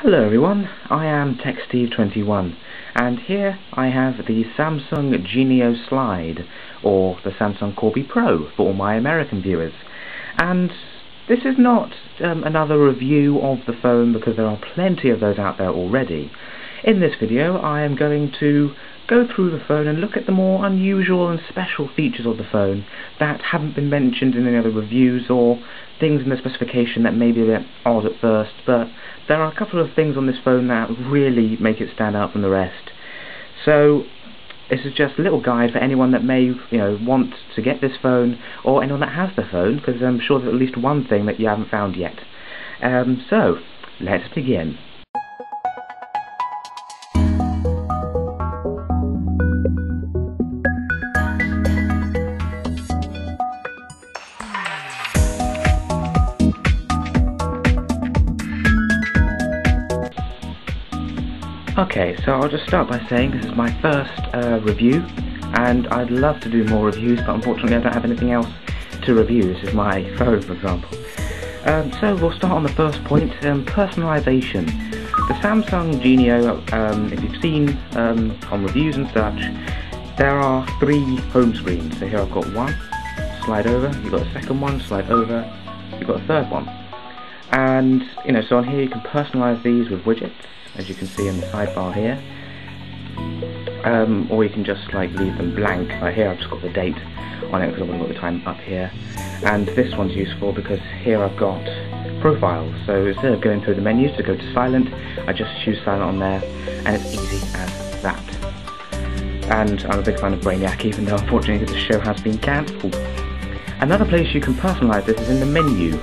Hello everyone, I am TechSteve21 and here I have the Samsung Genio Slide, or the Samsung Corby Pro for all my American viewers. And this is not another review of the phone, because there are plenty of those out there already. In this video I am going to go through the phone and look at the more unusual and special features of the phone that haven't been mentioned in any other reviews, or things in the specification that may be a bit odd at first, but there are a couple of things on this phone that really make it stand out from the rest. So this is just a little guide for anyone that may want to get this phone, or anyone that has the phone, because I'm sure there's at least one thing that you haven't found yet. So let's begin. Okay, so I'll just start by saying this is my first review, and I'd love to do more reviews, but unfortunately I don't have anything else to review. This is my phone, for example. So we'll start on the first point, personalisation. The Samsung Genio, if you've seen on reviews and such, there are 3 home screens. So here I've got one, slide over, you've got a second one, slide over, you've got a third one. And so on here you can personalise these with widgets, as you can see in the sidebar here, or you can just leave them blank. Here I've just got the date on it because I've already got the time up here, and this one's useful because here I've got profiles. So instead of going through the menus to go to silent, I just choose silent on there, and it's easy as that. And I'm a big fan of Brainiac, even though unfortunately the show has been cancelled. Another place you can personalise this is in the menu.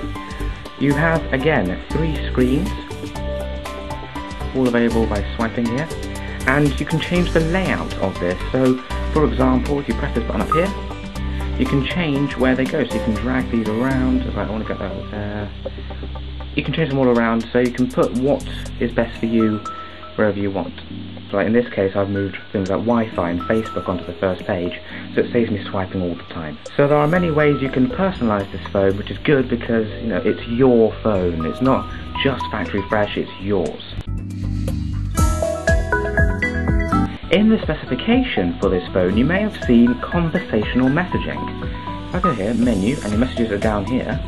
You have, again, 3 screens, all available by swiping here, and you can change the layout of this. So, for example, if you press this button up here, you can change where they go, so you can drag these around. I want to get that there. You can change them all around, so you can put what is best for you wherever you want. So in this case I've moved things like Wi-Fi and Facebook onto the first page, so it saves me swiping all the time. So there are many ways you can personalise this phone, which is good because it's your phone. It's not just factory fresh, it's yours. In the specification for this phone you may have seen conversational messaging. If I go here, menu, and your messages are down here,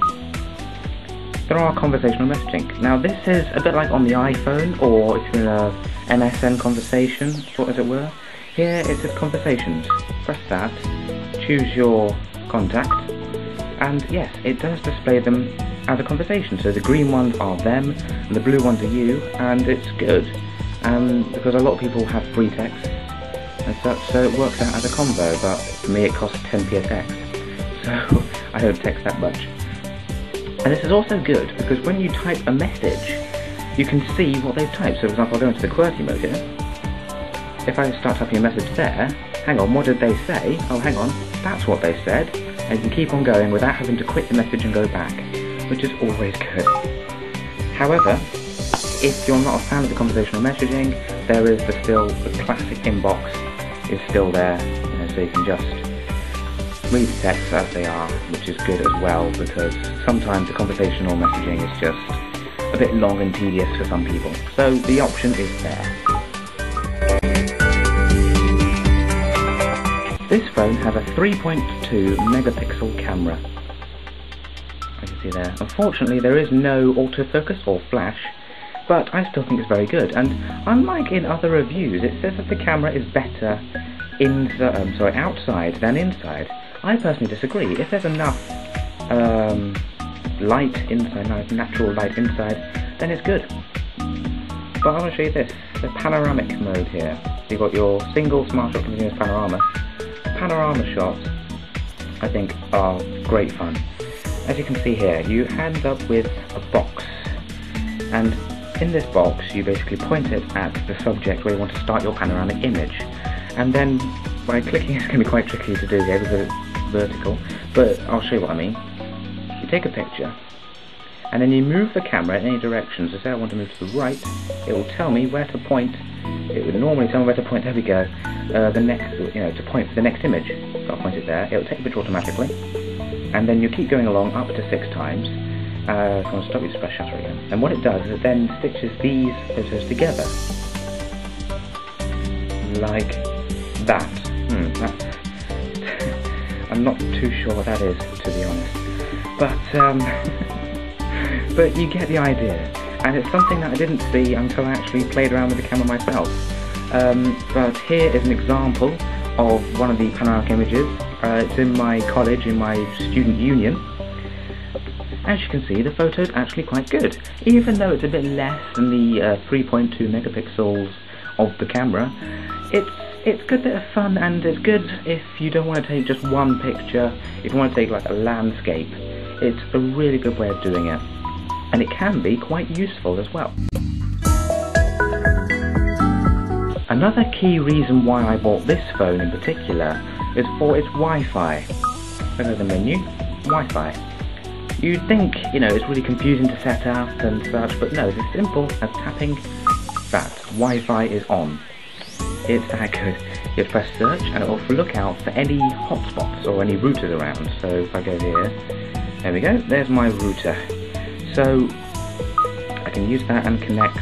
there are conversational messaging. Now this is a bit like on the iPhone, or if you're in a MSN conversation, as it were. Here it says conversations. Press that, choose your contact, and yes, it does display them as a conversation. So the green ones are them, and the blue ones are you, and it's good. Because a lot of people have free text and such, so it works out as a convo, but for me it costs 10p a text, so I don't text that much. And this is also good because when you type a message, you can see what they've typed. So for example, I'll go into the QWERTY mode here. If I start typing a message there, hang on, what did they say? Oh, hang on, that's what they said. And you can keep on going without having to quit the message and go back, which is always good. However, if you're not a fan of the conversational messaging, there is the classic inbox is still there, so you can just read the texts as they are, which is good as well, because sometimes the conversational messaging is just a bit long and tedious for some people. So the option is there. This phone has a 3.2 megapixel camera. As you can see there. Unfortunately there is no autofocus or flash, but I still think it's very good, and unlike in other reviews, it says that the camera is better outside than inside. I personally disagree. If there's enough light inside, natural light inside, then it's good. But I want to show you this, the panoramic mode here. So you've got your single smart shot continuous panorama. Panorama shots, I think, are great fun. As you can see here, you end up with a box, and in this box you basically point it at the subject where you want to start your panoramic image, and then by clicking, it's going to be quite tricky to do here because it's vertical, but I'll show you what I mean. You take a picture and then you move the camera in any direction. So say I want to move to the right, it will tell me where to point. It would normally tell me where to point, there we go, to point for the next image. So I'll point it there, it will take a picture automatically, and then you keep going along up to 6 times, So I'm going to stop the express shutter again. And what it does is it then stitches these photos together. Like that. I'm not too sure what that is, to be honest. But you get the idea. And it's something that I didn't see until I actually played around with the camera myself. But here is an example of one of the panoramic images. It's in my college, in my student union. As you can see, the photo's actually quite good. Even though it's a bit less than the 3.2 megapixels of the camera, it's a good bit of fun, and it's good if you don't want to take just one picture. If you want to take like a landscape, it's a really good way of doing it. And it can be quite useful as well. Another key reason why I bought this phone in particular is for its Wi-Fi. Look at the menu, Wi-Fi. You'd think, you know, it's really confusing to set up and such, but no, it's as simple as tapping that. Wi-Fi is on. It's that good. You press search and it will look out for any hotspots or any routers around. So if I go here, there we go, there's my router. So I can use that and connect.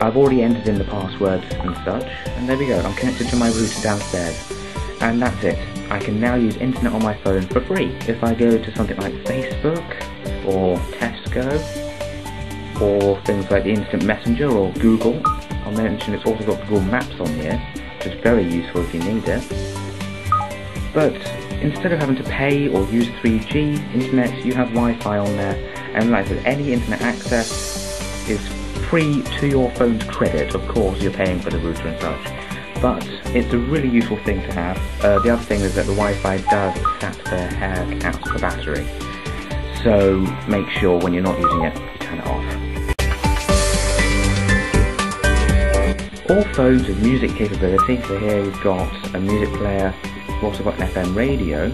I've already entered in the passwords and such, and there we go, I'm connected to my router downstairs. And that's it. I can now use internet on my phone for free. If I go to something like Facebook or Tesco or things like the Instant Messenger or Google, I'll mention it's also got Google Maps on here, which is very useful if you need it. But instead of having to pay or use 3G internet, you have Wi-Fi on there, and like I said, any internet access is free to your phone's credit. Of course, you're paying for the router and such. But it's a really useful thing to have. The other thing is that the Wi-Fi does sap the heck out of the battery. So make sure when you're not using it, you turn it off. All phones with music capability, so here we've got a music player, we've also got an FM radio,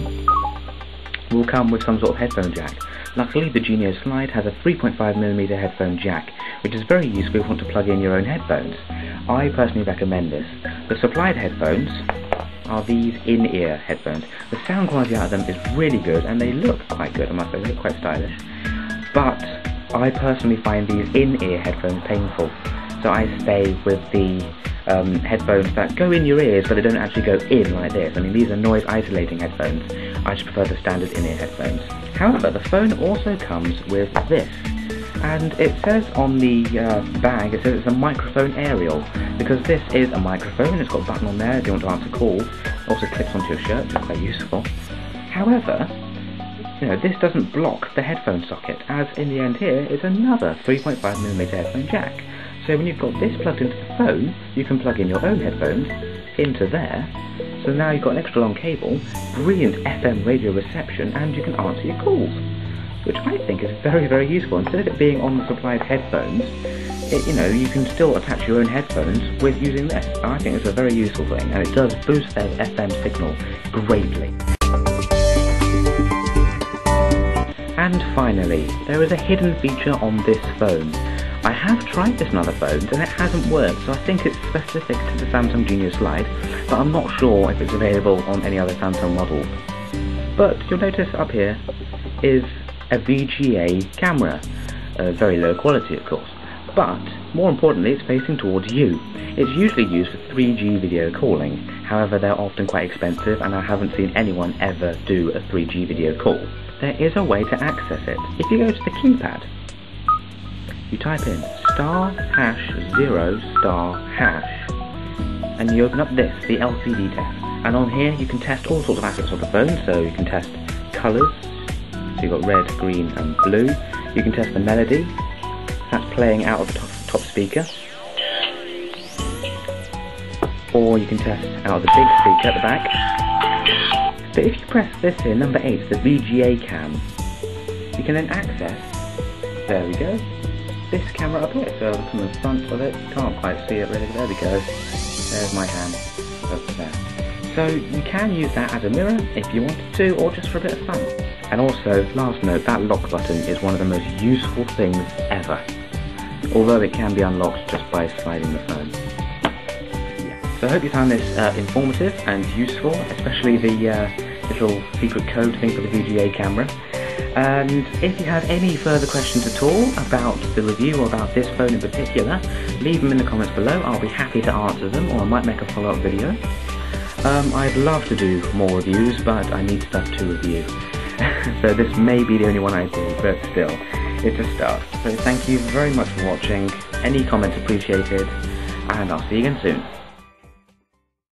will come with some sort of headphone jack. Luckily the Genio Slide has a 3.5mm headphone jack, which is very useful if you want to plug in your own headphones. I personally recommend this. The supplied headphones are these in-ear headphones. The sound quality out of them is really good, and they look quite good, I must say, they look quite stylish. But I personally find these in-ear headphones painful, so I stay with the headphones that go in your ears, but they don't actually go in like this. I mean, these are noise isolating headphones. I just prefer the standard in-ear headphones. However, the phone also comes with this. And it says on the bag, it says it's a microphone aerial, because this is a microphone. It's got a button on there if you want to answer calls. It also clips onto your shirt, which is quite useful. However, you know, this doesn't block the headphone socket, as in the end here is another 3.5mm headphone jack. So when you've got this plugged into the phone, you can plug in your own headphones into there. So now you've got an extra long cable, brilliant FM radio reception, and you can answer your calls, which I think is very, very useful. Instead of it being on the supplied headphones, you know, you can still attach your own headphones with using this. I think it's a very useful thing, and it does boost their FM signal greatly. And finally, there is a hidden feature on this phone. I have tried this on other phones and it hasn't worked, so I think it's specific to the Samsung Genio Slide, but I'm not sure if it's available on any other Samsung models. But you'll notice up here is a VGA camera, very low quality of course, but more importantly it's facing towards you. It's usually used for 3G video calling, however they're often quite expensive and I haven't seen anyone ever do a 3G video call. There is a way to access it. If you go to the keypad, you type in *#0*#, and you open up this, the LCD test, and on here you can test all sorts of aspects of the phone. So you can test colours, so you've got red, green and blue. You can test the melody, that's playing out of the top speaker, or you can test out of the big speaker at the back. But if you press this here, number 8, the VGA cam, you can then access, there we go, this camera up here. So from the front of it, can't quite see it really, there we go, there's my hand up there. So you can use that as a mirror if you wanted to, or just for a bit of fun. And also, last note, that lock button is one of the most useful things ever, although it can be unlocked just by sliding the phone. So I hope you found this informative and useful, especially the little secret code thing for the VGA camera. And if you have any further questions at all about the review or about this phone in particular, leave them in the comments below. I'll be happy to answer them, or I might make a follow-up video. I'd love to do more reviews, but I need stuff to review. So this may be the only one I do, but still, it's a start. So thank you very much for watching. Any comments appreciated, and I'll see you again soon.